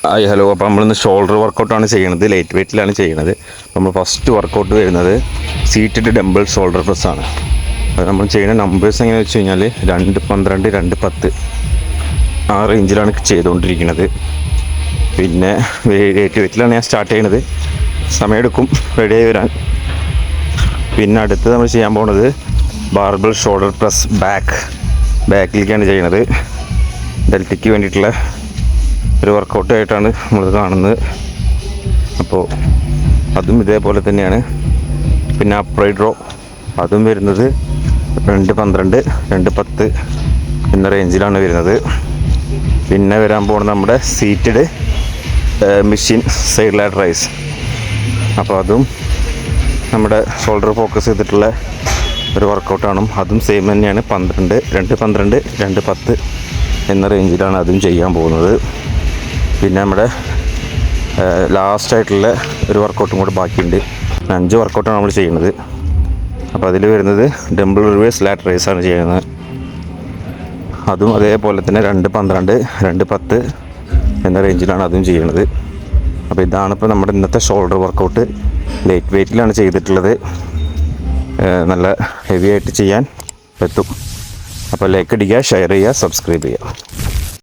Hi hello. അപ്പോൾ നമ്മളിന്ന് shoulder വർക്കൗട്ടാണ് ചെയ്യുന്നത്. ലൈറ്റ് വെയ്റ്റിലാണ് ചെയ്യുന്നത്. നമ്മൾ ഫസ്റ്റ് വർക്കൗട്ട് വരുന്നത് സീറ്റഡ് ഡംബിൾ ഷോൾഡർ പ്രസ്സാണ്. അത് നമ്മൾ ചെയ്യുന്ന നമ്പേഴ്സ് എങ്ങനെയാണെന്ന് വെച്ച് കഴിഞ്ഞാൽ 2-12 2-10 ആ റേഞ്ചിലാണ് ചെയ്തുകൊണ്ടിരിക്കുന്നത്. പിന്നെ ലൈറ്റ് വെയ്റ്റിലാണ് ഞാൻ സ്റ്റാർട്ട് ചെയ്യുന്നത്. സമയമെടുക്കും റെഡിയായി വരാൻ. പിന്നെ അടുത്ത് നമ്മൾ ചെയ്യാൻ പോകുന്നത് ബാർബിൾ ഷോൾഡർ പ്രസ് ബാക്കിലേക്കാണ് ചെയ്യുന്നത്. ഡെൽറ്റയ്ക്ക് വേണ്ടിയിട്ടുള്ള ഒരു വർക്കൗട്ടായിട്ടാണ് നമ്മളിത് കാണുന്നത്. അപ്പോൾ അതും ഇതേപോലെ തന്നെയാണ്. പിന്നെ അപ്രൈഡ് റോ അതും വരുന്നത് 2-12 2-10 എന്ന റേഞ്ചിലാണ് വരുന്നത്. പിന്നെ വരാൻ പോകുന്നത് നമ്മുടെ seated machine side lateral raise. അപ്പോൾ അതും നമ്മുടെ ഷോൾഡർ ഫോക്കസ് ചെയ്തിട്ടുള്ള ഒരു വർക്കൗട്ടാണ്. അതും സെയിം തന്നെയാണ്. 2-12 2-10 എന്ന റേഞ്ചിലാണ് അതും ചെയ്യാൻ പോകുന്നത്. പിന്നെ നമ്മുടെ ലാസ്റ്റായിട്ടുള്ള ഒരു വർക്കൗട്ടും കൂടെ ബാക്കിയുണ്ട്. 5 വർക്കൗട്ടാണ് നമ്മൾ ചെയ്യുന്നത്. അപ്പോൾ അതിൽ വരുന്നത് ഡംബിൾ റിവേഴ്സ് ലാറ്റർ റൈസാണ് ചെയ്യുന്നത്. അതും അതേപോലെ തന്നെ 2-12 2-10 എന്ന റേഞ്ചിലാണ് അതും ചെയ്യുന്നത്. അപ്പോൾ ഇതാണിപ്പോൾ നമ്മുടെ ഇന്നത്തെ ഷോൾഡർ വർക്കൗട്ട്. ലൈറ്റ് വെയ്റ്റിലാണ് ചെയ്തിട്ടുള്ളത്. നല്ല ഹെവി ആയിട്ട് ചെയ്യാൻ പറ്റും. അപ്പോൾ ലൈക്ക് അടിക്കുക, ഷെയർ ചെയ്യുക, സബ്സ്ക്രൈബ് ചെയ്യുക.